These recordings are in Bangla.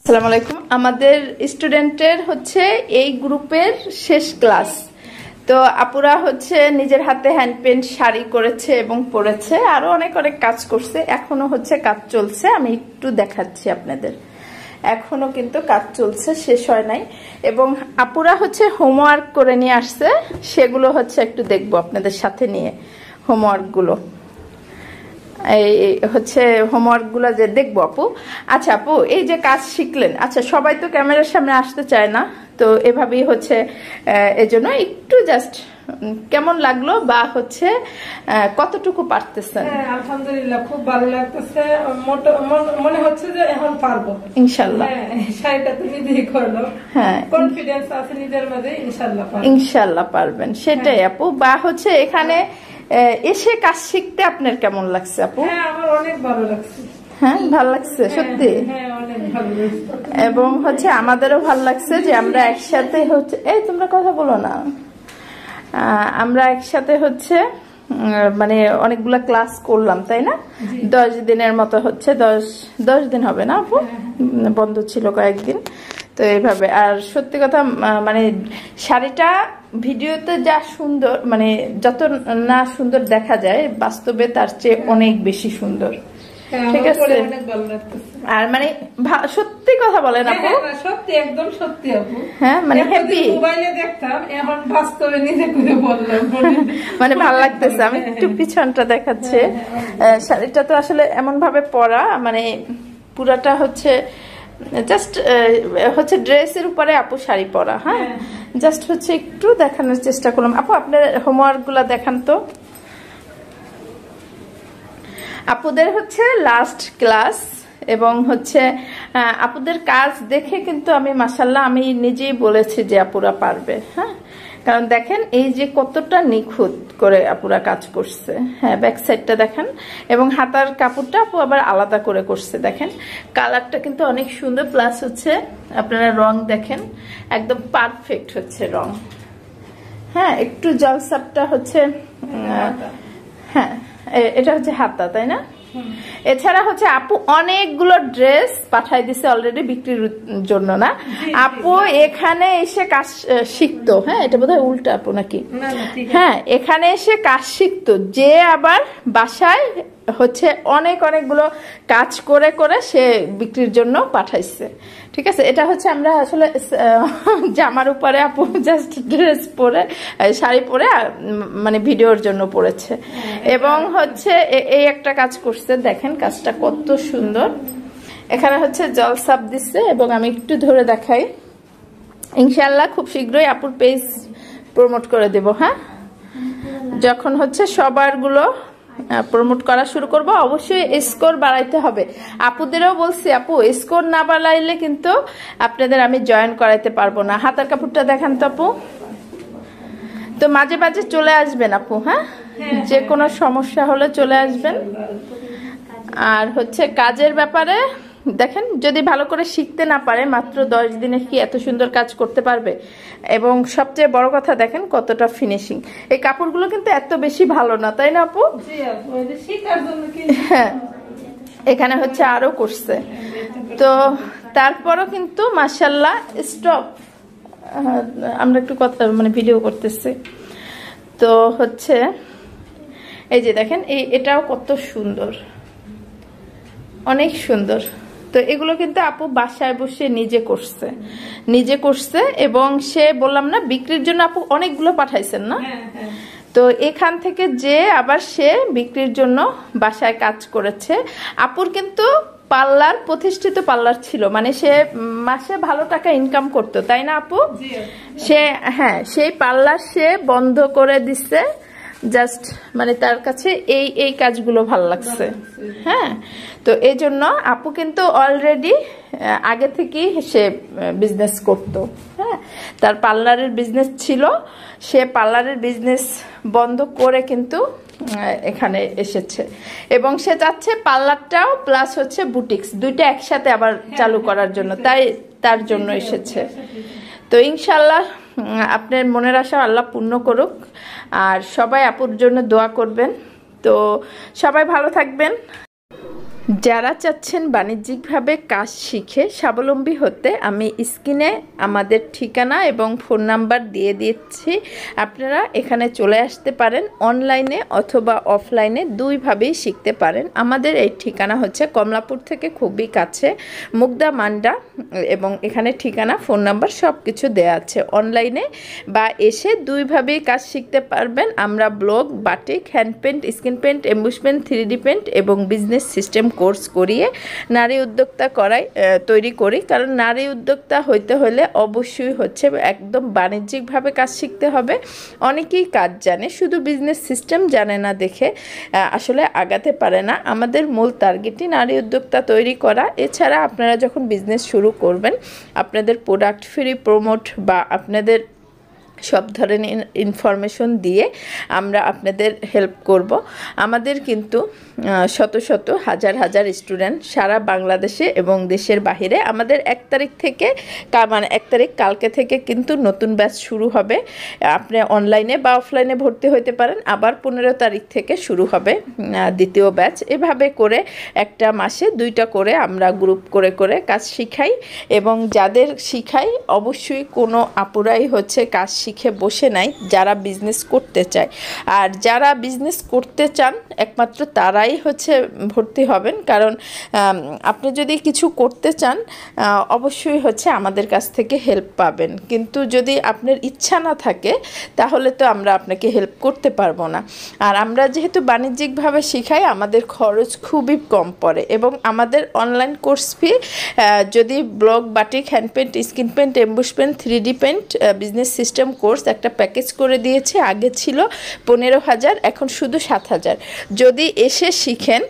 আসসালামু আলাইকুম। আমাদের স্টুডেন্টের হচ্ছে এই গ্রুপের শেষ ক্লাস। তো আপুরা হচ্ছে নিজের হাতে হ্যান্ড পেন্ট শাড়ি করেছে এবং পরেছে, আরো অনেক অনেক কাজ করছে। এখনো হচ্ছে কাজ চলছে, আমি একটু দেখাচ্ছি আপনাদের। এখনো কিন্তু কাজ চলছে, শেষ হয় নাই। এবং আপুরা হচ্ছে হোমওয়ার্ক করে নিয়ে আসছে, সেগুলো হচ্ছে একটু দেখবো আপনাদের সাথে নিয়ে। হোমওয়ার্ক গুলো এই হচ্ছে হোমওয়ার্ক গুলা যে দেখবো আপু। আচ্ছা আপু, এই যে কাজ শিখলেন, আচ্ছা সবাই তো ক্যামেরার সামনে আসতে চায় না, তো এভাবেই হচ্ছে এজন্য একটু জাস্ট কেমন লাগলো বা হচ্ছে কতটুকু পারতেছেন? আলহামদুলিল্লাহ খুব ভালো লাগতেছে, মনে হচ্ছে যে এখন পারবো ইনশাআল্লাহ। শাড়িটা তো নিজেই করলো, হ্যাঁ কনফিডেন্স আছে নিজের মধ্যে, ইনশাআল্লাহ ইনশাআল্লাহ পারবেন, সেটাই আপু। বা হচ্ছে এখানে এসে কাজ শিখতে আপনার কেমন লাগছে আপু? হ্যাঁ আমার অনেক ভালো লাগছে। হ্যাঁ ভালো লাগছে সত্যি। হ্যাঁ অনেক ভালো লাগছে। এবং হচ্ছে আমাদেরও ভালো লাগছে যে আমরা একসাথে হচ্ছে, এই তোমরা কথা বলো না, আমরা একসাথে হচ্ছে মানে অনেকগুলা ক্লাস করলাম, তাই না? 10 দিনের মতো হচ্ছে, 10 দিন হবে না আপু, বন্ধ ছিল কয়েকদিন। তো এইভাবে, আর সত্যি কথা মানে শাড়িটা ভিডিওতে যা সুন্দর, মানে যত না সুন্দর দেখা যায়, বাস্তবে তার চেয়ে অনেক বেশি সুন্দর। ঠিক আছে, আর মানে সত্যি কথা বলেন আপু, সত্যি একদম সত্যি আপু। হ্যাঁ মানে হ্যাপি, মোবাইলে দেখতাম, এখন বাস্তবে নিজে করে বললাম, মানে ভালো লাগতেছে। আমি একটু পিছনটা দেখাচ্ছে, শাড়িটা তো আসলে এমন ভাবে পরা, মানে পুরাটা হচ্ছে জাস্ট হচ্ছে ড্রেসের উপরে আপু শাড়ি পরা। হ্যাঁ জাস্ট হচ্ছে একটু দেখানোর চেষ্টা করলাম। আপু আপনার হোমওয়ার্ক গুলা দেখান তো। আপুদের হচ্ছে লাস্ট ক্লাস, এবং হচ্ছে আপুদের কাজ দেখে কিন্তু আমি মাশাআল্লাহ আমি নিজেই বলেছি যে আপুরা পারবে। হ্যাঁ কারণ দেখেন এই যে কতটা নিখুঁত করে আপুরা কাজ করছে। হ্যাঁ ব্যাক সাইডটা দেখেন, এবং হাতার কাপড়টা আপু আবার আলাদা করে করছে। দেখেন কালারটা কিন্তু অনেক সুন্দর, প্লাস হচ্ছে আপনারা রং দেখেন একদম পারফেক্ট হচ্ছে রং। হ্যাঁ একটু জলসাপটা হচ্ছে, হ্যাঁ এটা হচ্ছে হাতা, তাই না? এছাড়া হচ্ছে আপু অনেকগুলো ড্রেস পাঠাই দিছে অলরেডি বিক্রির জন্য, না আপু এখানে এসে কাজ শিখতো। হ্যাঁ এটা বোধহয় উল্টা আপু নাকি? হ্যাঁ এখানে এসে কাজ শিখতো, যে আবার বাসায় হচ্ছে অনেকগুলো কাজ করে করে সে বিক্রির জন্য পাঠাইছে। ঠিক আছে, এটা হচ্ছে আমরা আসলে জামার উপরে আপু জাস্ট ড্রেস পরে, শাড়ি পরে মানে ভিডিওর জন্য পরেছে। এবং হচ্ছে এই একটা কাজ করছে, দেখেন কাজটা কত সুন্দর। এখানে হচ্ছে জলসাপ দিচ্ছে, এবং আমি একটু ধরে দেখাই। ইনশাআল্লাহ খুব শীঘ্রই আপুর পেজ প্রমোট করে দেব। হ্যাঁ যখন হচ্ছে সবার গুলো প্রমোট করা শুরু করব, অবশ্যই স্কোর বাড়াইতে হবে। আপুদেরও বলছি, আপু স্কোর না বাড়াইলে কিন্তু আপনাদের আমি জয়েন করাইতে পারবো না। হাতার কাপড়টা দেখান তো আপু। তো মাঝে মাঝে চলে আসবেন আপু, হ্যাঁ যে কোনো সমস্যা হলে চলে আসবেন। আর হচ্ছে কাজের ব্যাপারে দেখেন, যদি ভালো করে শিখতে না পারে, মাত্র 10 দিনে কি এত সুন্দর কাজ করতে পারবে? এবং সবচেয়ে বড় কথা দেখেন কতটা ফিনিশিং। এই কাপড়গুলো কিন্তু এত বেশি ভালো না, তাই না আপু? হ্যাঁ এখানে হচ্ছে আরো করছে, তো তারপরও কিন্তু মাশাআল্লাহ। স্টপ, আমরা একটু কথা মানে ভিডিও করতেছি। তো হচ্ছে এই যে দেখেন, এটাও কত সুন্দর, অনেক সুন্দর। তো এগুলো কিন্তু আপু বাসায় বসে নিজে করছে, এবং সে বললাম না বিক্রির জন্য আপু অনেকগুলো পাঠাইছেন না? তো এখান থেকে যে আবার সে বিক্রির জন্য বাসায় কাজ করেছে। আপুর কিন্তু পার্লার, প্রতিষ্ঠিত পার্লার ছিল, মানে সে মাসে ভালো টাকা ইনকাম করতো, তাই না আপু? সে হ্যাঁ সেই পার্লার সে বন্ধ করে দিচ্ছে, জাস্ট মানে তার কাছে এই কাজগুলো ভালো লাগছে। হ্যাঁ তো এই জন্য আপু কিন্তু অলরেডি আগে থেকেই সে বিজনেস করতো। হ্যাঁ তার পার্লারের বিজনেস ছিল, সে পার্লারের বিজনেস বন্ধ করে কিন্তু এখানে এসেছে, এবং সে চাচ্ছে পার্লারটাও প্লাস হচ্ছে বুটিক্স দুইটা একসাথে আবার চালু করার জন্য, তাই তার জন্য এসেছে। তো ইনশাল্লাহ আপনার মনের আশা আল্লাহ পূর্ণ করুক, আর সবাই আপুর জন্য দোয়া করবেন। তো সবাই ভালো থাকবেন। যারা চাচ্ছেন বাণিজ্যিকভাবে কাজ শিখে স্বাবলম্বী হতে, আমি স্ক্রিনে আমাদের ঠিকানা এবং ফোন নাম্বার দিয়ে দিচ্ছি। আপনারা এখানে চলে আসতে পারেন, অনলাইনে অথবা অফলাইনে দুইভাবেই শিখতে পারেন। আমাদের এই ঠিকানা হচ্ছে কমলাপুর থেকে খুবই কাছে, মুগদা মান্ডা, এবং এখানে ঠিকানা ফোন নাম্বার সব কিছু দেওয়া আছে। অনলাইনে বা এসে দুইভাবেই কাজ শিখতে পারবেন। আমরা block, batik, hand paint, skin paint, emboss paint, 3D paint এবং বিজনেস সিস্টেম কোর্স করিয়ে নারী উদ্যোক্তা তৈরি করি। কারণ নারী উদ্যোক্তা হইতে হলে অবশ্যই হচ্ছে একদম বাণিজ্যিকভাবে কাজ শিখতে হবে। অনেকেই কাজ জানে, শুধু বিজনেস সিস্টেম জানে না দেখে আসলে আগাতে পারে না। আমাদের মূল টার্গেটই নারী উদ্যোক্তা তৈরি করা। এছাড়া আপনারা যখন বিজনেস শুরু করবেন, আপনাদের প্রোডাক্ট ফ্রি প্রমোট বা আপনাদের সব ধরনের ইনফরমেশন দিয়ে আমরা আপনাদের হেল্প করব। আমাদের কিন্তু শত শত হাজার হাজার স্টুডেন্ট সারা বাংলাদেশে এবং দেশের বাহিরে। আমাদের 1 তারিখ থেকে মানে 1 তারিখ কালকে থেকে কিন্তু নতুন ব্যাচ শুরু হবে। আপনি অনলাইনে বা অফলাইনে ভর্তি হতে পারেন। আবার 15 তারিখ থেকে শুরু হবে দ্বিতীয় ব্যাচ। এভাবে করে একটা মাসে 2টা করে আমরা গ্রুপ করে করে কাজ শিখাই, এবং যাদের শিখাই অবশ্যই কোনো আপুরাই হচ্ছে কাজ শিখে বসে নাই, যারা বিজনেস করতে চায়। আর যারা বিজনেস করতে চান একমাত্র তারাই হচ্ছে ভর্তি হবেন। কারণ আপনি যদি কিছু করতে চান অবশ্যই হচ্ছে আমাদের কাছ থেকে হেল্প পাবেন, কিন্তু যদি আপনার ইচ্ছা না থাকে তাহলে তো আমরা আপনাকে হেল্প করতে পারবো না। আর আমরা যেহেতু বাণিজ্যিকভাবে শিখাই, আমাদের খরচ খুবই কম পড়ে, এবং আমাদের অনলাইন কোর্স ফি যদি block, batik, hand paint, skin paint, emboss paint, 3D paint, business system course একটা প্যাকেজ করে দিয়েছে। আগে ছিল 15,000, এখন শুধু 7,000। যদি এসে শিখেন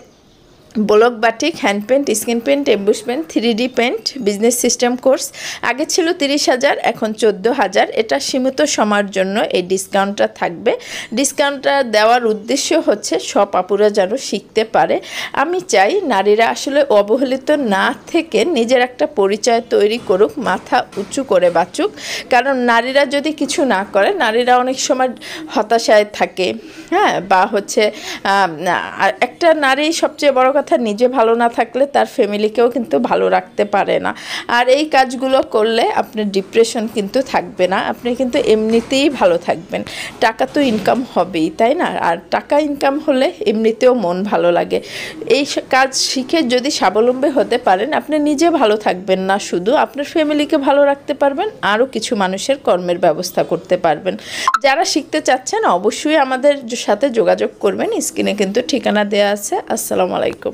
block, batik, hand paint, skin paint, emboss paint, 3D paint, business system course, আগে ছিল 30,000, এখন 14,000। এটা সীমিত সময়ের জন্য এই ডিসকাউন্টটা থাকবে। ডিসকাউন্টটা দেওয়ার উদ্দেশ্য হচ্ছে সব আপুরা যেন শিখতে পারে। আমি চাই নারীরা আসলে অবহেলিত না থেকে নিজের একটা পরিচয় তৈরি করুক, মাথা উঁচু করে বাঁচুক। কারণ নারীরা যদি কিছু না করে, নারীরা অনেক সময় হতাশায় থাকে, হ্যাঁ, বা হচ্ছে একটা নারী সবচেয়ে বড় কথা, নিজে ভালো না থাকলে তার ফ্যামিলিকেও কিন্তু ভালো রাখতে পারে না। আর এই কাজগুলো করলে আপনার ডিপ্রেশন কিন্তু থাকবে না, আপনি কিন্তু এমনিতেই ভালো থাকবেন। টাকা তো ইনকাম হবেই, তাই না? আর টাকা ইনকাম হলে এমনিতেও মন ভালো লাগে। এই কাজ শিখে যদি স্বাবলম্বী হতে পারেন, আপনি নিজে ভালো থাকবেন না, শুধু আপনার ফ্যামিলিকে ভালো রাখতে পারবেন, আরও কিছু মানুষের কর্মের ব্যবস্থা করতে পারবেন। যারা শিখতে চাচ্ছেন অবশ্যই আমাদের সাথে যোগাযোগ করবেন। স্ক্রিনে কিন্তু ঠিকানা দেওয়া আছে। আসসালামু আলাইকুম।